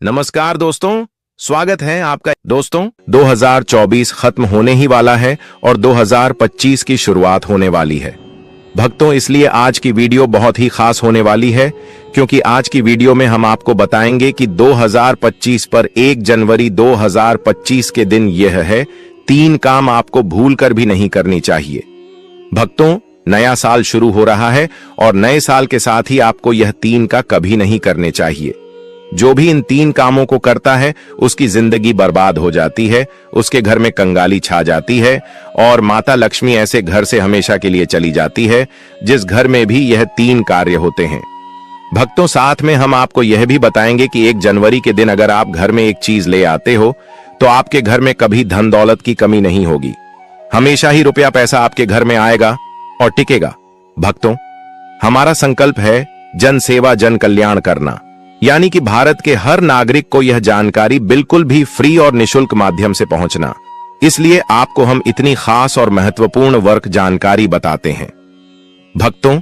नमस्कार दोस्तों, स्वागत है आपका। दोस्तों 2024 खत्म होने ही वाला है और 2025 की शुरुआत होने वाली है। भक्तों, इसलिए आज की वीडियो बहुत ही खास होने वाली है, क्योंकि आज की वीडियो में हम आपको बताएंगे कि 2025 पर 1 जनवरी 2025 के दिन यह है 3 काम आपको भूलकर भी नहीं करनी चाहिए। भक्तों, नया साल शुरू हो रहा है और नए साल के साथ ही आपको यह 3 का कभी नहीं करने चाहिए। जो भी इन 3 कामों को करता है उसकी जिंदगी बर्बाद हो जाती है, उसके घर में कंगाली छा जाती है और माता लक्ष्मी ऐसे घर से हमेशा के लिए चली जाती है जिस घर में भी यह 3 कार्य होते हैं। भक्तों, साथ में हम आपको यह भी बताएंगे कि 1 जनवरी के दिन अगर आप घर में एक चीज ले आते हो तो आपके घर में कभी धन दौलत की कमी नहीं होगी। हमेशा ही रुपया पैसा आपके घर में आएगा और टिकेगा। भक्तों, हमारा संकल्प है जन सेवा जन कल्याण करना, यानी कि भारत के हर नागरिक को यह जानकारी बिल्कुल भी फ्री और निशुल्क माध्यम से पहुंचना। इसलिए आपको हम इतनी खास और महत्वपूर्ण वर्क जानकारी बताते हैं। भक्तों,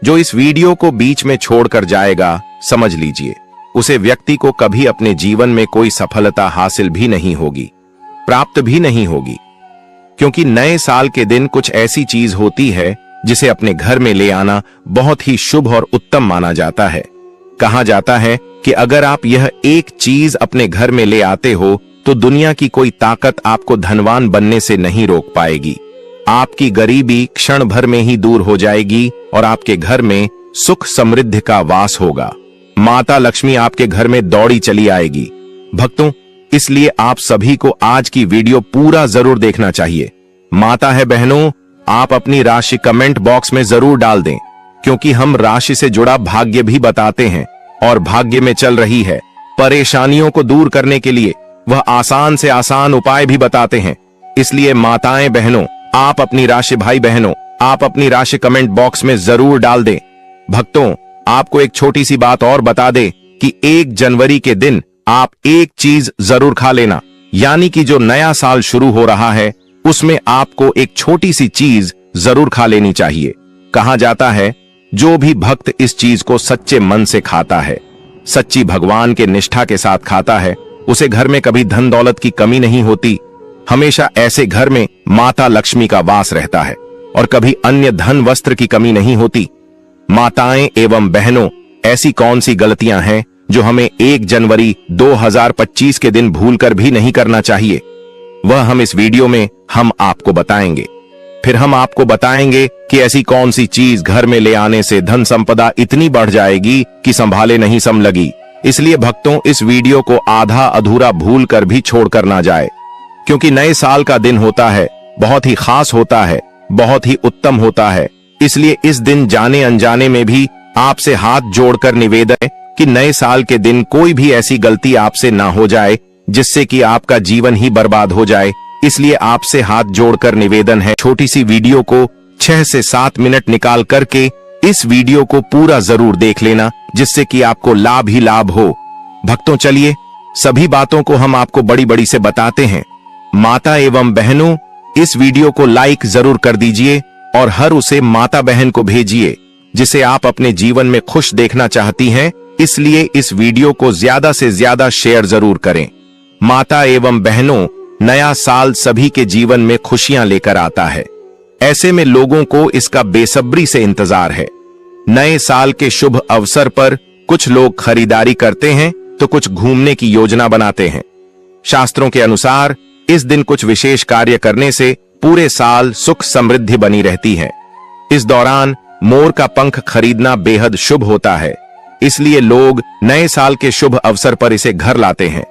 जो इस वीडियो को बीच में छोड़कर जाएगा, समझ लीजिए उसे व्यक्ति को कभी अपने जीवन में कोई सफलता हासिल भी नहीं होगी, प्राप्त भी नहीं होगी। क्योंकि नए साल के दिन कुछ ऐसी चीज होती है जिसे अपने घर में ले आना बहुत ही शुभ और उत्तम माना जाता है। कहा जाता है कि अगर आप यह एक चीज अपने घर में ले आते हो तो दुनिया की कोई ताकत आपको धनवान बनने से नहीं रोक पाएगी। आपकी गरीबी क्षण भर में ही दूर हो जाएगी और आपके घर में सुख समृद्धि का वास होगा। माता लक्ष्मी आपके घर में दौड़ी चली आएगी। भक्तों, इसलिए आप सभी को आज की वीडियो पूरा जरूर देखना चाहिए। माता है बहनों, आप अपनी राशि कमेंट बॉक्स में जरूर डाल दें, क्योंकि हम राशि से जुड़ा भाग्य भी बताते हैं और भाग्य में चल रही है परेशानियों को दूर करने के लिए वह आसान से आसान उपाय भी बताते हैं। इसलिए माताएं बहनों, आप अपनी राशि, भाई बहनों, आप अपनी राशि कमेंट बॉक्स में जरूर डाल दें। भक्तों, आपको एक छोटी सी बात और बता दें कि 1 जनवरी के दिन आप एक चीज जरूर खा लेना, यानी कि जो नया साल शुरू हो रहा है उसमें आपको एक छोटी सी चीज जरूर खा लेनी चाहिए। कहा जाता है जो भी भक्त इस चीज को सच्चे मन से खाता है, सच्ची भगवान के निष्ठा के साथ खाता है, उसे घर में कभी धन दौलत की कमी नहीं होती। हमेशा ऐसे घर में माता लक्ष्मी का वास रहता है और कभी अन्य धन वस्त्र की कमी नहीं होती। माताएं एवं बहनों, ऐसी कौन सी गलतियां हैं जो हमें 1 जनवरी 2025 के दिन भूलकर भी नहीं करना चाहिए, वह हम इस वीडियो में हम आपको बताएंगे। फिर हम आपको बताएंगे कि ऐसी कौन सी चीज घर में ले आने से धन संपदा इतनी बढ़ जाएगी कि संभाले नहीं सम लगी। इसलिए भक्तों, इस वीडियो को आधा अधूरा भूल कर भी छोड़कर ना जाए, क्योंकि नए साल का दिन होता है, बहुत ही खास होता है, बहुत ही उत्तम होता है। इसलिए इस दिन जाने अनजाने में भी आपसे हाथ जोड़कर निवेदन है कि नए साल के दिन कोई भी ऐसी गलती आपसे ना हो जाए जिससे कि आपका जीवन ही बर्बाद हो जाए। इसलिए आपसे हाथ जोड़कर निवेदन है, छोटी सी वीडियो को 6 से 7 मिनट निकाल करके इस वीडियो को पूरा जरूर देख लेना, जिससे कि आपको लाभ ही लाभ हो। भक्तों, चलिए सभी बातों को हम आपको बड़ी बड़ी से बताते हैं। माता एवं बहनों, इस वीडियो को लाइक जरूर कर दीजिए और हर उसे माता बहन को भेजिए जिसे आप अपने जीवन में खुश देखना चाहती हैं। इसलिए इस वीडियो को ज्यादा से ज्यादा शेयर जरूर करें। माता एवं बहनों, नया साल सभी के जीवन में खुशियां लेकर आता है। ऐसे में लोगों को इसका बेसब्री से इंतजार है। नए साल के शुभ अवसर पर कुछ लोग खरीदारी करते हैं तो कुछ घूमने की योजना बनाते हैं। शास्त्रों के अनुसार इस दिन कुछ विशेष कार्य करने से पूरे साल सुख समृद्धि बनी रहती है। इस दौरान मोर का पंख खरीदना बेहद शुभ होता है। इसलिए लोग नए साल के शुभ अवसर पर इसे घर लाते हैं।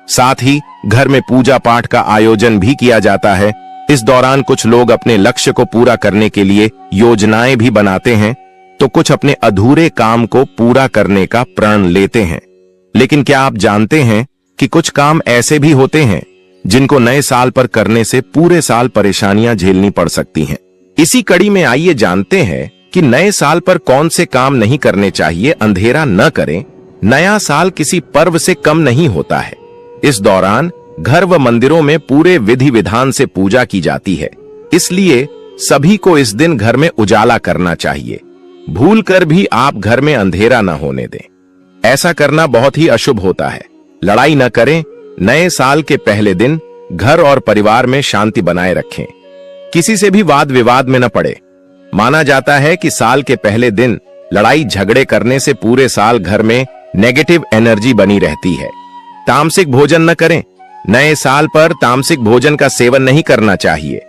साथ ही घर में पूजा पाठ का आयोजन भी किया जाता है। इस दौरान कुछ लोग अपने लक्ष्य को पूरा करने के लिए योजनाएं भी बनाते हैं, तो कुछ अपने अधूरे काम को पूरा करने का प्रण लेते हैं। लेकिन क्या आप जानते हैं कि कुछ काम ऐसे भी होते हैं जिनको नए साल पर करने से पूरे साल परेशानियां झेलनी पड़ सकती हैं। इसी कड़ी में आइए जानते हैं कि नए साल पर कौन से काम नहीं करने चाहिए। अंधेरा न करें। नया साल किसी पर्व से कम नहीं होता है। इस दौरान घर व मंदिरों में पूरे विधि विधान से पूजा की जाती है। इसलिए सभी को इस दिन घर में उजाला करना चाहिए। भूलकर भी आप घर में अंधेरा न होने दें। ऐसा करना बहुत ही अशुभ होता है। लड़ाई न करें। नए साल के पहले दिन घर और परिवार में शांति बनाए रखें। किसी से भी वाद विवाद में न पड़े। माना जाता है कि साल के पहले दिन लड़ाई झगड़े करने से पूरे साल घर में नेगेटिव एनर्जी बनी रहती है। तामसिक भोजन न करें। नए साल पर तामसिक भोजन का सेवन नहीं करना चाहिए।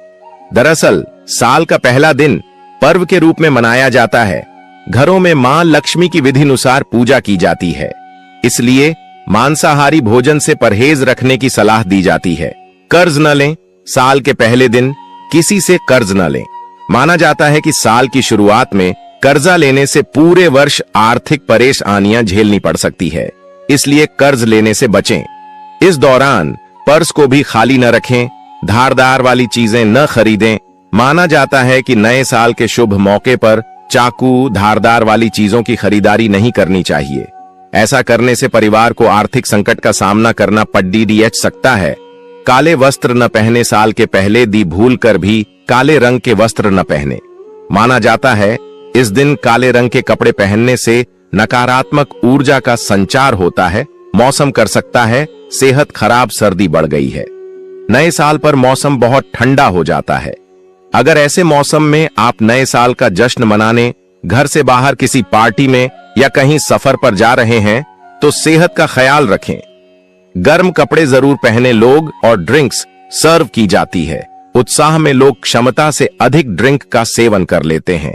दरअसल साल का पहला दिन पर्व के रूप में मनाया जाता है। घरों में मां लक्ष्मी की विधिनुसार पूजा की जाती है, इसलिए मांसाहारी भोजन से परहेज रखने की सलाह दी जाती है। कर्ज न लें। साल के पहले दिन किसी से कर्ज न लें। माना जाता है कि साल की शुरुआत में कर्जा लेने से पूरे वर्ष आर्थिक परेशानियां झेलनी पड़ सकती है, इसलिए कर्ज लेने से बचें। इस दौरान पर्स को भी खाली न रखें। धारदार वाली चीजें न खरीदें। माना जाता है कि नए साल के शुभ मौके पर चाकू, धारदार वाली चीजों की खरीदारी नहीं करनी चाहिए। ऐसा करने से परिवार को आर्थिक संकट का सामना करना पड़ सकता है। काले वस्त्र न पहने। साल के पहले दी भूल कर भी काले रंग के वस्त्र न पहने। माना जाता है इस दिन काले रंग के कपड़े पहनने से नकारात्मक ऊर्जा का संचार होता है, मौसम कर सकता है सेहत खराब, सर्दी बढ़ गई है। नए साल पर मौसम बहुत ठंडा हो जाता है। अगर ऐसे मौसम में आप नए साल का जश्न मनाने घर से बाहर किसी पार्टी में या कहीं सफर पर जा रहे हैं तो सेहत का ख्याल रखें। गर्म कपड़े जरूर पहने। लोग और ड्रिंक्स सर्व की जाती है। उत्साह में लोग क्षमता से अधिक ड्रिंक का सेवन कर लेते हैं।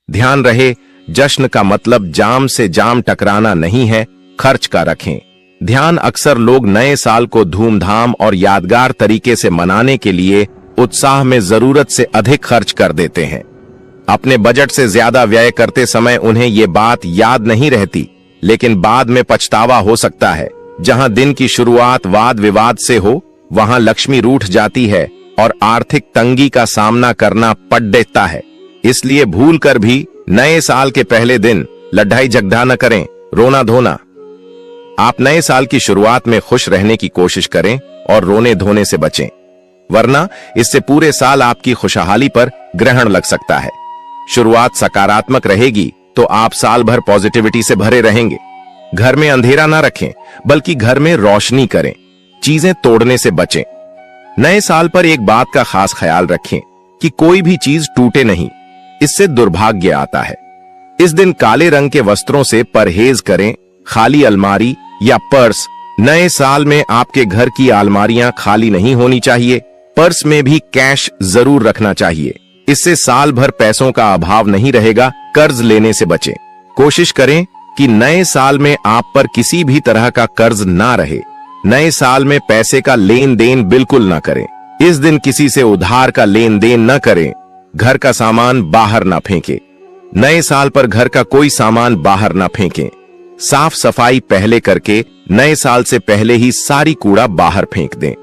ध्यान रहे, जश्न का मतलब जाम से जाम टकराना नहीं है, खर्च का रखें ध्यान। अक्सर लोग नए साल को धूमधाम और यादगार तरीके से मनाने के लिए उत्साह में जरूरत से अधिक खर्च कर देते हैं। अपने बजट से ज्यादा व्यय करते समय उन्हें ये बात याद नहीं रहती, लेकिन बाद में पछतावा हो सकता है। जहां दिन की शुरुआत वाद विवाद से हो, वहां लक्ष्मी रूठ जाती है और आर्थिक तंगी का सामना करना पड़ देता है। इसलिए भूल कर भी नए साल के पहले दिन लड़ाई झगड़ा न करें, रोना धोना। आप नए साल की शुरुआत में खुश रहने की कोशिश करें और रोने धोने से बचें, वरना इससे पूरे साल आपकी खुशहाली पर ग्रहण लग सकता है। शुरुआत सकारात्मक रहेगी तो आप साल भर पॉजिटिविटी से भरे रहेंगे। घर में अंधेरा ना रखें, बल्कि घर में रोशनी करें। चीजें तोड़ने से बचें। नए साल पर एक बात का खास ख्याल रखें कि कोई भी चीज टूटे नहीं, इससे दुर्भाग्य आता है। इस दिन काले रंग के वस्त्रों से परहेज करें। खाली अलमारी या पर्स। नए साल में आपके घर की अलमारियां खाली नहीं होनी चाहिए। पर्स में भी कैश जरूर रखना चाहिए, इससे साल भर पैसों का अभाव नहीं रहेगा। कर्ज लेने से बचें। कोशिश करें कि नए साल में आप पर किसी भी तरह का कर्ज ना रहे। नए साल में पैसे का लेन देन बिल्कुल ना करें। इस दिन किसी से उधार का लेन देन न करें। घर का सामान बाहर ना फेंकें। नए साल पर घर का कोई सामान बाहर ना फेंकें। साफ सफाई पहले करके नए साल से पहले ही सारी कूड़ा बाहर फेंक दें।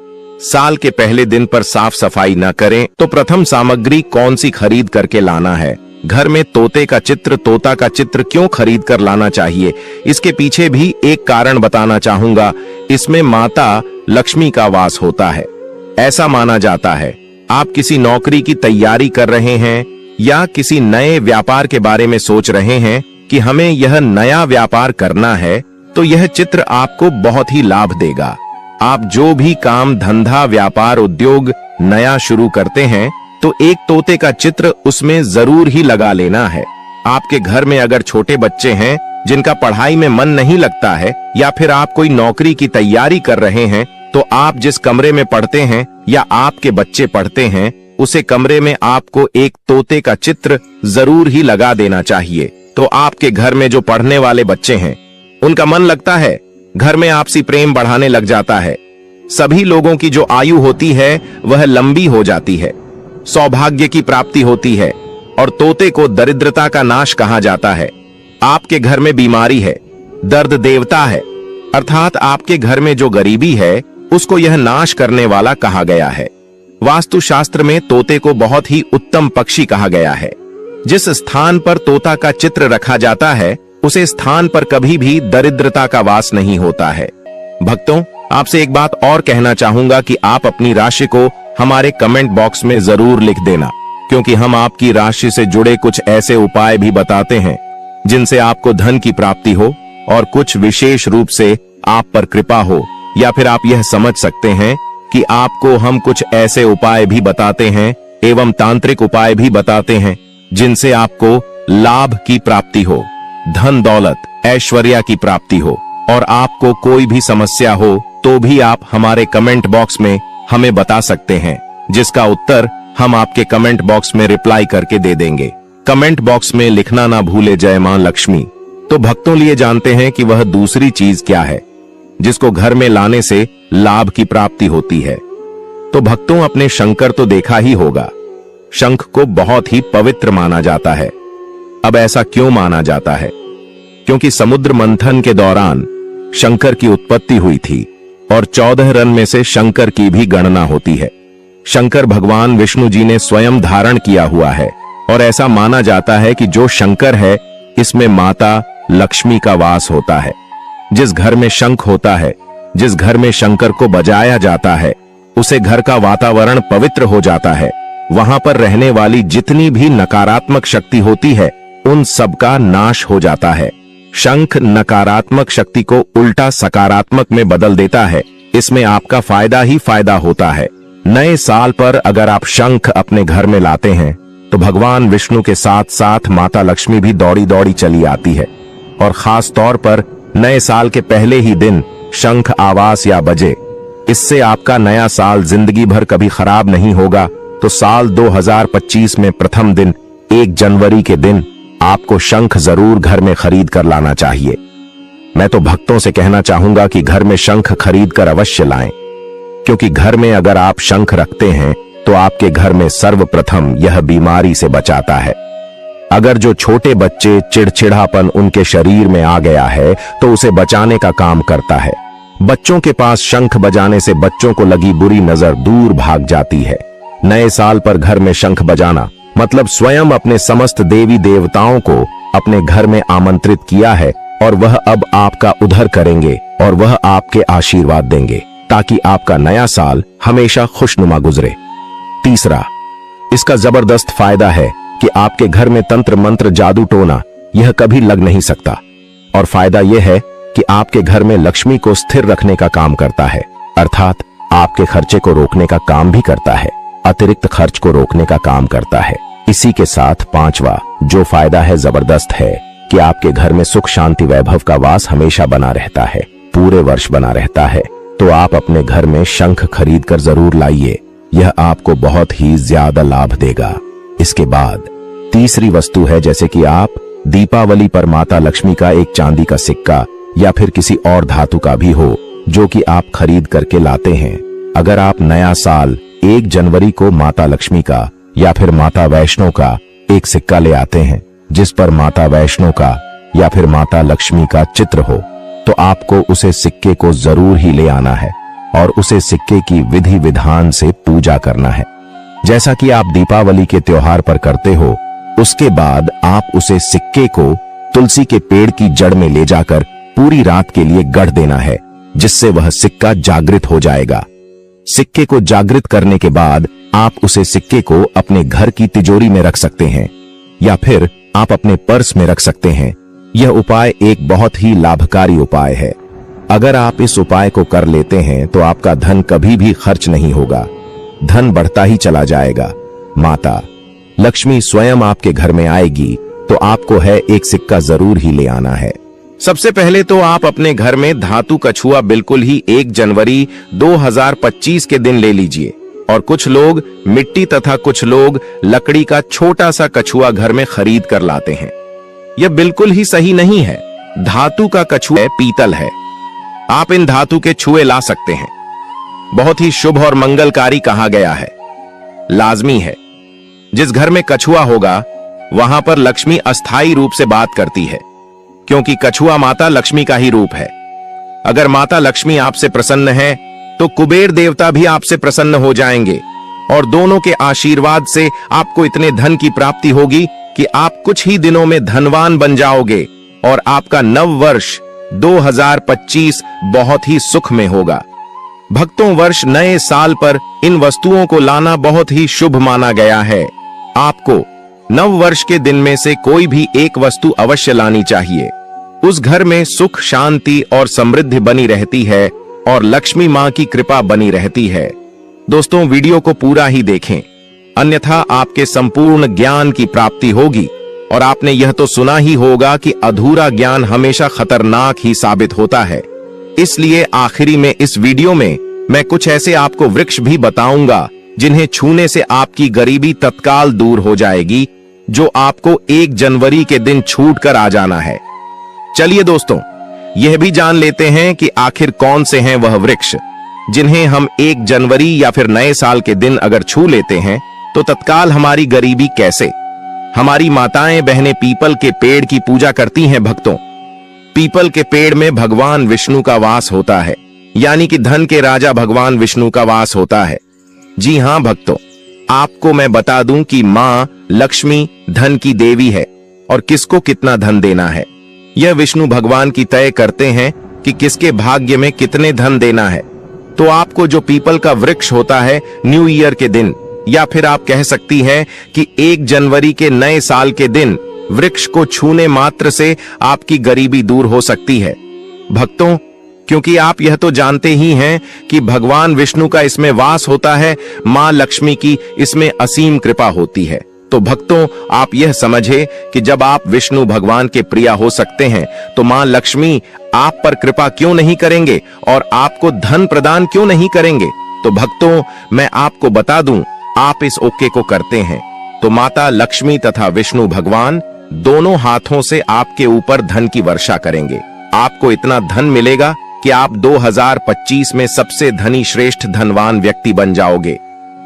साल के पहले दिन पर साफ सफाई न करें तो प्रथम सामग्री कौन सी खरीद करके लाना है। घर में तोता का चित्र क्यों खरीद कर लाना चाहिए, इसके पीछे भी एक कारण बताना चाहूंगा। इसमें माता लक्ष्मी का वास होता है, ऐसा माना जाता है। आप किसी नौकरी की तैयारी कर रहे हैं या किसी नए व्यापार के बारे में सोच रहे हैं कि हमें यह नया व्यापार करना है, तो यह चित्र आपको बहुत ही लाभ देगा। आप जो भी काम धंधा व्यापार उद्योग नया शुरू करते हैं तो एक तोते का चित्र उसमें जरूर ही लगा लेना है। आपके घर में अगर छोटे बच्चे हैं जिनका पढ़ाई में मन नहीं लगता है या फिर आप कोई नौकरी की तैयारी कर रहे हैं, तो आप जिस कमरे में पढ़ते हैं या आपके बच्चे पढ़ते हैं उसे कमरे में आपको एक तोते का चित्र जरूर ही लगा देना चाहिए। तो आपके घर में जो पढ़ने वाले बच्चे हैं उनका मन लगता है, घर में आपसी प्रेम बढ़ाने लग जाता है। सभी लोगों की जो आयु होती है वह लंबी हो जाती है, सौभाग्य की प्राप्ति होती है और तोते को दरिद्रता का नाश कहा जाता है। आपके घर में बीमारी है, दर्द देवता है, अर्थात आपके घर में जो गरीबी है उसको यह नाश करने वाला कहा गया है। वास्तुशास्त्र में तोते को बहुत ही उत्तम पक्षी कहा गया है। जिस स्थान पर तोता का चित्र रखा जाता है उसे स्थान पर कभी भी दरिद्रता का वास नहीं होता है। भक्तों, आपसे एक बात और कहना चाहूंगा कि आप अपनी राशि को हमारे कमेंट बॉक्स में जरूर लिख देना, क्योंकि हम आपकी राशि से जुड़े कुछ ऐसे उपाय भी बताते हैं जिनसे आपको धन की प्राप्ति हो और कुछ विशेष रूप से आप पर कृपा हो। या फिर आप यह समझ सकते हैं कि आपको हम कुछ ऐसे उपाय भी बताते हैं एवं तांत्रिक उपाय भी बताते हैं जिनसे आपको लाभ की प्राप्ति हो, धन दौलत ऐश्वर्या की प्राप्ति हो, और आपको कोई भी समस्या हो तो भी आप हमारे कमेंट बॉक्स में हमें बता सकते हैं, जिसका उत्तर हम आपके कमेंट बॉक्स में रिप्लाई करके दे देंगे। कमेंट बॉक्स में लिखना ना भूले जय मां लक्ष्मी। तो भक्तों लिए जानते हैं कि वह दूसरी चीज क्या है जिसको घर में लाने से लाभ की प्राप्ति होती है। तो भक्तों, अपने शंकर तो देखा ही होगा। शंख को बहुत ही पवित्र माना जाता है। अब ऐसा क्यों माना जाता है? क्योंकि समुद्र मंथन के दौरान शंकर की उत्पत्ति हुई थी और 14 रन में से शंकर की भी गणना होती है। शंकर भगवान विष्णु जी ने स्वयं धारण किया हुआ है और ऐसा माना जाता है कि जो शंकर है इसमें माता लक्ष्मी का वास होता है। जिस घर में शंख होता है, जिस घर में शंकर को बजाया जाता है, उसे घर का वातावरण पवित्र हो जाता है। वहां पर रहने वाली जितनी भी नकारात्मक शक्ति होती है उन सब का नाश हो जाता है। शंख नकारात्मक शक्ति को उल्टा सकारात्मक में बदल देता है। इसमें आपका फायदा ही फायदा होता है। नए साल पर अगर आप शंख अपने घर में लाते हैं तो भगवान विष्णु के साथ साथ माता लक्ष्मी भी दौड़ी दौड़ी चली आती है। और खास तौर पर नए साल के पहले ही दिन शंख आवाज या बजे, इससे आपका नया साल जिंदगी भर कभी खराब नहीं होगा। तो साल 2025 में प्रथम दिन 1 जनवरी के दिन आपको शंख जरूर घर में खरीद कर लाना चाहिए। मैं तो भक्तों से कहना चाहूंगा कि घर में शंख खरीद कर अवश्य लाएं, क्योंकि घर में अगर आप शंख रखते हैं तो आपके घर में सर्वप्रथम यह बीमारी से बचाता है। अगर जो छोटे बच्चे चिड़चिड़ापन उनके शरीर में आ गया है तो उसे बचाने का काम करता है। बच्चों के पास शंख बजाने से बच्चों को लगी बुरी नजर दूर भाग जाती है। नए साल पर घर में शंख बजाना मतलब स्वयं अपने समस्त देवी देवताओं को अपने घर में आमंत्रित किया है और वह अब आपका उद्धार करेंगे और वह आपके आशीर्वाद देंगे ताकि आपका नया साल हमेशा खुशनुमा गुजरे। तीसरा, इसका जबरदस्त फायदा है कि आपके घर में तंत्र मंत्र जादू टोना यह कभी लग नहीं सकता। और फायदा यह है कि आपके घर में लक्ष्मी को स्थिर रखने का काम करता है, अर्थात आपके खर्चे को रोकने का काम भी करता है, अतिरिक्त खर्च को रोकने का काम करता है। इसी के साथ पांचवा जो फायदा है जबरदस्त है कि आपके घर में सुख शांति वैभव का वास हमेशा बना रहता है, पूरे वर्ष बना रहता है। तो आप अपने घर में शंख खरीद कर जरूर लाइए, यह आपको बहुत ही ज्यादा लाभ देगा। इसके बाद तीसरी वस्तु है, जैसे कि आप दीपावली पर माता लक्ष्मी का एक चांदी का सिक्का या फिर किसी और धातु का भी हो जो कि आप खरीद करके लाते हैं। अगर आप नया साल 1 जनवरी को माता लक्ष्मी का या फिर माता वैष्णो का एक सिक्का ले आते हैं जिस पर माता वैष्णो का या फिर माता लक्ष्मी का चित्र हो, तो आपको उसे सिक्के को जरूर ही ले आना है और उसे सिक्के की विधि विधान से पूजा करना है, जैसा कि आप दीपावली के त्योहार पर करते हो। उसके बाद आप उसे सिक्के को तुलसी के पेड़ की जड़ में ले जाकर पूरी रात के लिए गढ़ देना है, जिससे वह सिक्का जागृत हो जाएगा। सिक्के को जागृत करने के बाद आप उसे सिक्के को अपने घर की तिजोरी में रख सकते हैं या फिर आप अपने पर्स में रख सकते हैं। यह उपाय एक बहुत ही लाभकारी उपाय है। अगर आप इस उपाय को कर लेते हैं तो आपका धन कभी भी खर्च नहीं होगा, धन बढ़ता ही चला जाएगा। माता लक्ष्मी स्वयं आपके घर में आएगी, तो आपको है एक सिक्का जरूर ही ले आना है। सबसे पहले तो आप अपने घर में धातु कछुआ बिल्कुल ही 1 जनवरी 2025 के दिन ले लीजिए। और कुछ लोग मिट्टी तथा कुछ लोग लकड़ी का छोटा सा कछुआ घर में खरीद कर लाते हैं। यह बिल्कुल ही सही नहीं है। धातु का कछुआ पीतल है। आप इन धातु के छुए ला सकते हैं। बहुत ही शुभ और मंगलकारी कहा गया है। लाजमी है, जिस घर में कछुआ होगा वहां पर लक्ष्मी अस्थायी रूप से बात करती है, क्योंकि कछुआ माता लक्ष्मी का ही रूप है। अगर माता लक्ष्मी आपसे प्रसन्न है तो कुबेर देवता भी आपसे प्रसन्न हो जाएंगे और दोनों के आशीर्वाद से आपको इतने धन की प्राप्ति होगी कि आप कुछ ही दिनों में धनवान बन जाओगे और आपका नव वर्ष 2025 बहुत ही सुख में होगा। भक्तों, वर्ष नए साल पर इन वस्तुओं को लाना बहुत ही शुभ माना गया है। आपको नव वर्ष के दिन में से कोई भी एक वस्तु अवश्य लानी चाहिए। उस घर में सुख शांति और समृद्धि बनी रहती है और लक्ष्मी माँ की कृपा बनी रहती है। दोस्तों, वीडियो को पूरा ही देखें, अन्यथा आपके संपूर्ण ज्ञान की प्राप्ति होगी। और आपने यह तो सुना ही होगा कि अधूरा ज्ञान हमेशा खतरनाक ही साबित होता है। इसलिए आखिरी में इस वीडियो में मैं कुछ ऐसे आपको वृक्ष भी बताऊंगा जिन्हें छूने से आपकी गरीबी तत्काल दूर हो जाएगी, जो आपको 1 जनवरी के दिन छूट कर आ जाना है। चलिए दोस्तों, यह भी जान लेते हैं कि आखिर कौन से हैं वह वृक्ष जिन्हें हम 1 जनवरी या फिर नए साल के दिन अगर छू लेते हैं तो तत्काल हमारी गरीबी कैसे। हमारी माताएं बहनें पीपल के पेड़ की पूजा करती हैं भक्तों। पीपल के पेड़ में भगवान विष्णु का वास होता है, यानी कि धन के राजा भगवान विष्णु का वास होता है। जी हां भक्तों, आपको मैं बता दूं कि मां लक्ष्मी धन की देवी है और किसको कितना धन देना है यह विष्णु भगवान की तय करते हैं कि किसके भाग्य में कितने धन देना है। तो आपको जो पीपल का वृक्ष होता है न्यू ईयर के दिन, या फिर आप कह सकती हैं कि 1 जनवरी के नए साल के दिन वृक्ष को छूने मात्र से आपकी गरीबी दूर हो सकती है भक्तों, क्योंकि आप यह तो जानते ही हैं कि भगवान विष्णु का इसमें वास होता है, मां लक्ष्मी की इसमें असीम कृपा होती है। तो भक्तों, आप यह समझे कि जब आप विष्णु भगवान के प्रिय हो सकते हैं तो मां लक्ष्मी आप पर कृपा क्यों नहीं करेंगे और आपको धन प्रदान क्यों नहीं करेंगे। तो भक्तों, मैं आपको बता दूं, आप इस ओके को करते हैं तो माता लक्ष्मी तथा विष्णु भगवान दोनों हाथों से आपके ऊपर धन की वर्षा करेंगे। आपको इतना धन मिलेगा कि आप 2025 में सबसे धनी श्रेष्ठ धनवान व्यक्ति बन जाओगे।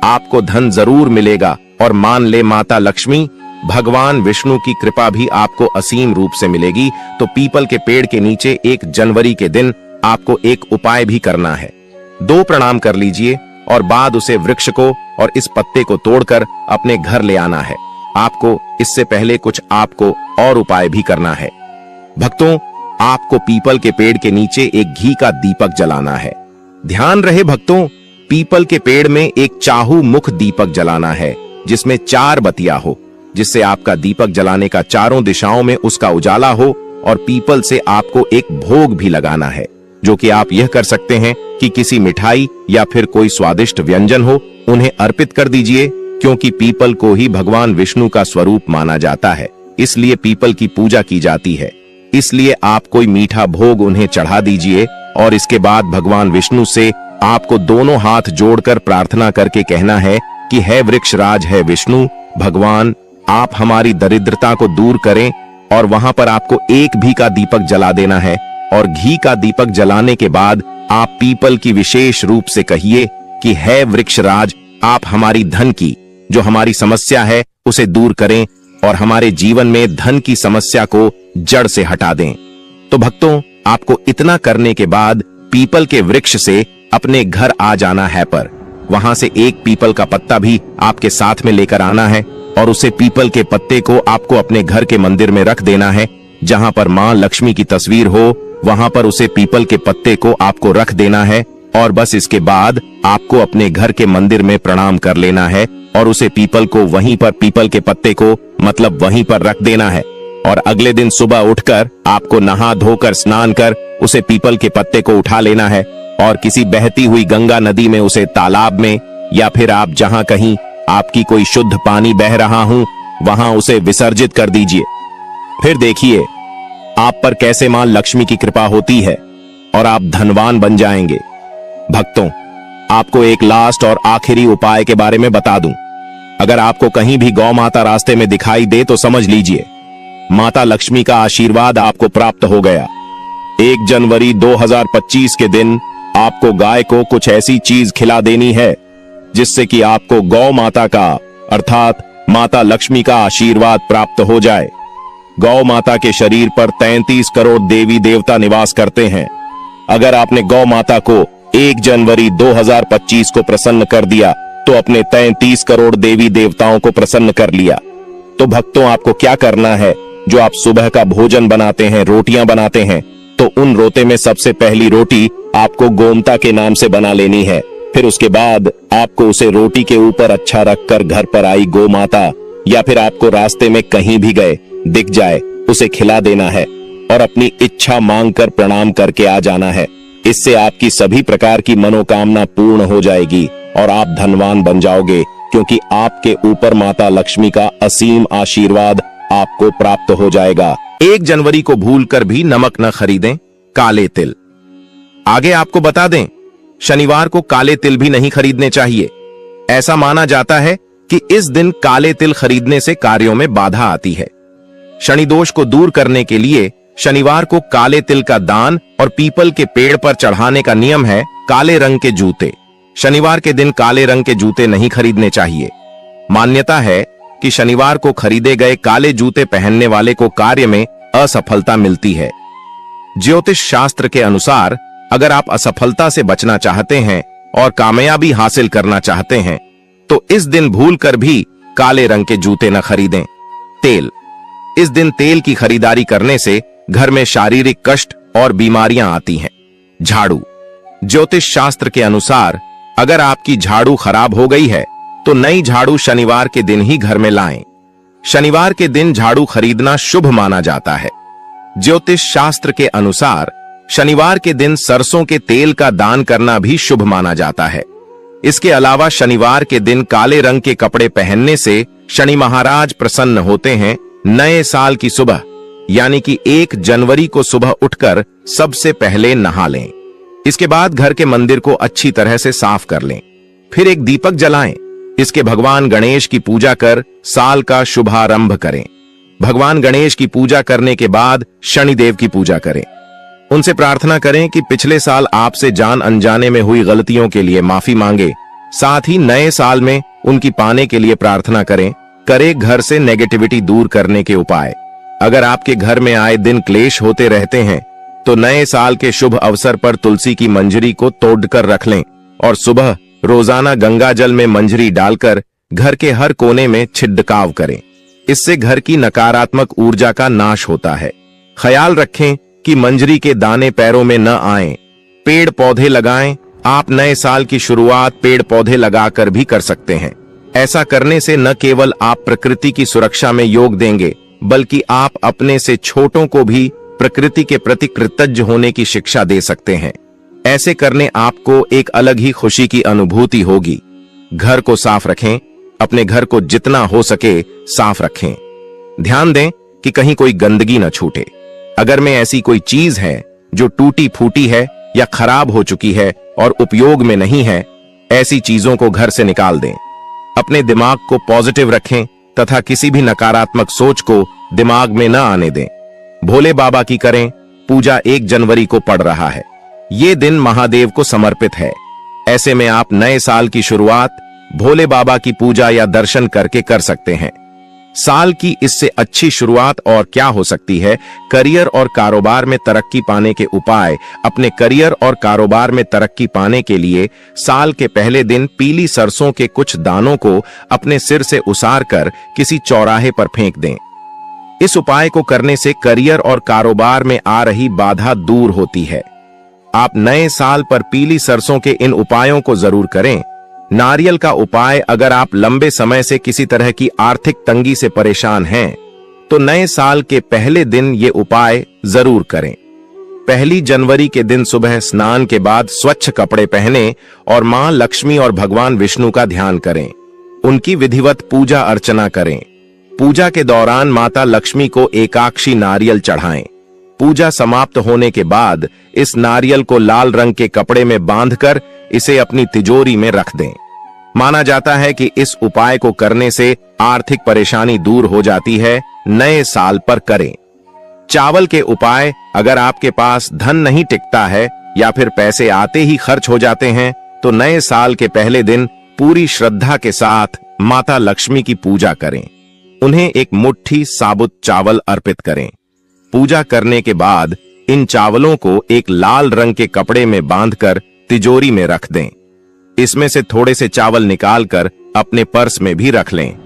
आपको धन जरूर मिलेगा और मान ले माता लक्ष्मी भगवान विष्णु की कृपा भी आपको असीम रूप से मिलेगी। तो पीपल के पेड़ के नीचे 1 जनवरी के दिन आपको एक उपाय भी करना है। 2 प्रणाम कर लीजिए और बाद उसे वृक्ष को और इस पत्ते को तोड़कर अपने घर ले आना है। आपको इससे पहले कुछ आपको और उपाय भी करना है भक्तों। आपको पीपल के पेड़ के नीचे एक घी का दीपक जलाना है। ध्यान रहे भक्तों, पीपल के पेड़ में एक चाहू मुख दीपक जलाना है जिसमें 4 बत्तियां हो, जिससे आपका दीपक जलाने का चारों दिशाओं में उसका उजाला हो। और पीपल से आपको एक भोग भी लगाना है, जो कि आप यह कर सकते हैं कि किसी मिठाई या फिर कोई स्वादिष्ट व्यंजन हो उन्हें अर्पित कर दीजिए, क्योंकि पीपल को ही भगवान विष्णु का स्वरूप माना जाता है, इसलिए पीपल की पूजा की जाती है। इसलिए आप कोई मीठा भोग उन्हें चढ़ा दीजिए और इसके बाद भगवान विष्णु से आपको दोनों हाथ जोड़कर प्रार्थना करके कहना है कि हे वृक्षराज, है विष्णु भगवान, आप हमारी दरिद्रता को दूर करें। और वहां पर आपको एक घी का दीपक जला देना है और घी का दीपक जलाने के बाद आप पीपल की विशेष रूप से कहिए कि हे वृक्षराज, आप हमारी धन की जो हमारी समस्या है उसे दूर करें और हमारे जीवन में धन की समस्या को जड़ से हटा दें। तो भक्तों, आपको इतना करने के बाद पीपल के वृक्ष से अपने घर आ जाना है, पर वहां से एक पीपल का पत्ता भी आपके साथ में लेकर आना है और उसे पीपल के पत्ते को आपको अपने घर के मंदिर में रख देना है। जहां पर मां लक्ष्मी की तस्वीर हो वहां पर उसे पीपल के पत्ते को आपको रख देना है और बस इसके बाद आपको अपने घर के मंदिर में प्रणाम कर लेना है और उसे पीपल को वहीं पर पीपल के पत्ते को मतलब वहीं पर रख देना है। और अगले दिन सुबह उठकर आपको नहा धोकर स्नान कर उसे पीपल के पत्ते को उठा लेना है और किसी बहती हुई गंगा नदी में उसे तालाब में या फिर आप जहां कहीं आपकी कोई शुद्ध पानी बह रहा हूं वहां उसे विसर्जित कर दीजिए। फिर देखिए आप पर कैसे मां लक्ष्मी की कृपा होती है और आप धनवान बन जाएंगे। भक्तों, आपको एक लास्ट और आखिरी उपाय के बारे में बता दूं। अगर आपको कहीं भी गौ माता रास्ते में दिखाई दे तो समझ लीजिए माता लक्ष्मी का आशीर्वाद आपको प्राप्त हो गया। 1 जनवरी 2025 के दिन आपको गाय को कुछ ऐसी चीज खिला देनी है जिससे कि आपको गौ माता का अर्थात माता लक्ष्मी का आशीर्वाद प्राप्त हो जाए। गौ माता के शरीर पर 33 करोड़ देवी देवता निवास करते हैं। अगर आपने गौ माता को 1 जनवरी 2025 को प्रसन्न कर दिया तो अपने 33 करोड़ देवी देवताओं को प्रसन्न कर लिया। तो भक्तों, आपको क्या करना है, जो आप सुबह का भोजन बनाते हैं, रोटियां बनाते हैं, तो उन रोटे में सबसे पहली रोटी आपको गोमता के नाम से बना लेनी है। फिर उसके बाद आपको उसे रोटी के ऊपर अच्छा रखकर घर पर आई गौ माता या फिर आपको रास्ते में कहीं भी गए दिख जाए उसे खिला देना है और अपनी इच्छा मांग कर प्रणाम करके आ जाना है। इससे आपकी सभी प्रकार की मनोकामना पूर्ण हो जाएगी और आप धनवान बन जाओगे, क्योंकि आपके ऊपर माता लक्ष्मी का असीम आशीर्वाद आपको प्राप्त हो जाएगा। 1 जनवरी को भूलकर भी नमक न खरीदें, काले तिल। आगे आपको बता दें, शनिवार को काले तिल भी नहीं खरीदने चाहिए। ऐसा माना जाता है कि इस दिन काले तिल खरीदने से कार्यों में बाधा आती है। शनि दोष को दूर करने के लिए शनिवार को काले तिल का दान और पीपल के पेड़ पर चढ़ाने का नियम है। काले रंग के जूते, शनिवार के दिन काले रंग के जूते नहीं खरीदने चाहिए। मान्यता है कि शनिवार को खरीदे गए काले जूते पहनने वाले को कार्य में असफलता मिलती है। ज्योतिष शास्त्र के अनुसार अगर आप असफलता से बचना चाहते हैं और कामयाबी हासिल करना चाहते हैं तो इस दिन भूलकर भी काले रंग के जूते न खरीदें। तेल, इस दिन तेल की खरीदारी करने से घर में शारीरिक कष्ट और बीमारियां आती हैं। झाड़ू, ज्योतिष शास्त्र के अनुसार अगर आपकी झाड़ू खराब हो गई है तो नई झाड़ू शनिवार के दिन ही घर में लाएं। शनिवार के दिन झाड़ू खरीदना शुभ माना जाता है। ज्योतिष शास्त्र के अनुसार शनिवार के दिन सरसों के तेल का दान करना भी शुभ माना जाता है। इसके अलावा शनिवार के दिन काले रंग के कपड़े पहनने से शनि महाराज प्रसन्न होते हैं। नए साल की सुबह यानी कि 1 जनवरी को सुबह उठकर सबसे पहले नहा लें। इसके बाद घर के मंदिर को अच्छी तरह से साफ कर लें। फिर एक दीपक जलाएं। इसके भगवान गणेश की पूजा कर साल का शुभारंभ करें। भगवान गणेश की पूजा करने के बाद शनिदेव की पूजा करें। उनसे प्रार्थना करें कि पिछले साल आपसे जान अनजाने में हुई गलतियों के लिए माफी मांगे। साथ ही नए साल में उनकी पाने के लिए प्रार्थना करें। करे घर से नेगेटिविटी दूर करने के उपाय। अगर आपके घर में आए दिन क्लेश होते रहते हैं तो नए साल के शुभ अवसर पर तुलसी की मंजरी को तोड़कर रख लें और सुबह रोजाना गंगा जल में मंजरी डालकर घर के हर कोने में छिड़काव करें। इससे घर की नकारात्मक ऊर्जा का नाश होता है। ख्याल रखें कि मंजरी के दाने पैरों में न आएं। पेड़ पौधे लगाएं। आप नए साल की शुरुआत पेड़ पौधे लगाकर भी कर सकते हैं। ऐसा करने से न केवल आप प्रकृति की सुरक्षा में योग देंगे बल्कि आप अपने से छोटों को भी प्रकृति के प्रति कृतज्ञ होने की शिक्षा दे सकते हैं। ऐसे करने आपको एक अलग ही खुशी की अनुभूति होगी। घर को साफ रखें। अपने घर को जितना हो सके साफ रखें। ध्यान दें कि कहीं कोई गंदगी न छूटे। अगर में ऐसी कोई चीज है जो टूटी फूटी है या खराब हो चुकी है और उपयोग में नहीं है, ऐसी चीजों को घर से निकाल दें। अपने दिमाग को पॉजिटिव रखें तथा किसी भी नकारात्मक सोच को दिमाग में न आने दें। भोले बाबा की करें पूजा। 1 जनवरी को पड़ रहा है। ये दिन महादेव को समर्पित है। ऐसे में आप नए साल की शुरुआत भोले बाबा की पूजा या दर्शन करके कर सकते हैं। साल की इससे अच्छी शुरुआत और क्या हो सकती है। करियर और कारोबार में तरक्की पाने के उपाय। अपने करियर और कारोबार में तरक्की पाने के लिए साल के पहले दिन पीली सरसों के कुछ दानों को अपने सिर से उसार कर किसी चौराहे पर फेंक दें। इस उपाय को करने से करियर और कारोबार में आ रही बाधा दूर होती है। आप नए साल पर पीली सरसों के इन उपायों को जरूर करें। नारियल का उपाय, अगर आप लंबे समय से किसी तरह की आर्थिक तंगी से परेशान हैं तो नए साल के पहले दिन ये उपाय जरूर करें। 1 जनवरी के दिन सुबह स्नान के बाद स्वच्छ कपड़े पहनें और मां लक्ष्मी और भगवान विष्णु का ध्यान करें। उनकी विधिवत पूजा अर्चना करें। पूजा के दौरान माता लक्ष्मी को एकाक्षी नारियल चढ़ाएं। पूजा समाप्त होने के बाद इस नारियल को लाल रंग के कपड़े में बांधकर इसे अपनी तिजोरी में रख दें। माना जाता है कि इस उपाय को करने से आर्थिक परेशानी दूर हो जाती है। नए साल पर करें। चावल के उपाय, अगर आपके पास धन नहीं टिकता है या फिर पैसे आते ही खर्च हो जाते हैं तो नए साल के पहले दिन पूरी श्रद्धा के साथ माता लक्ष्मी की पूजा करें। उन्हें एक मुट्ठी साबुत चावल अर्पित करें। पूजा करने के बाद इन चावलों को एक लाल रंग के कपड़े में बांधकर तिजोरी में रख दें। इसमें से थोड़े से चावल निकालकर अपने पर्स में भी रख लें।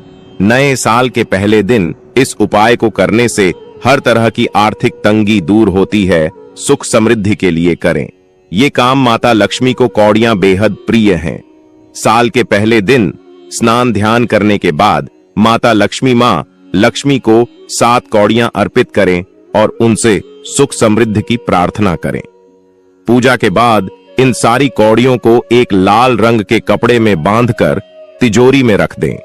नए साल के पहले दिन इस उपाय को करने से हर तरह की आर्थिक तंगी दूर होती है। सुख समृद्धि के लिए करें। ये काम माता लक्ष्मी को कौड़ियां बेहद प्रिय हैं। साल के पहले दिन स्नान ध्यान करने के बाद माता लक्ष्मी को 7 कौड़ियां अर्पित करें और उनसे सुख समृद्धि की प्रार्थना करें। पूजा के बाद इन सारी कौड़ियों को एक लाल रंग के कपड़े में बांधकर तिजोरी में रख दें।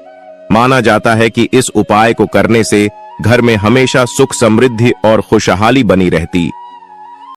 माना जाता है कि इस उपाय को करने से घर में हमेशा सुख समृद्धि और खुशहाली बनी रहती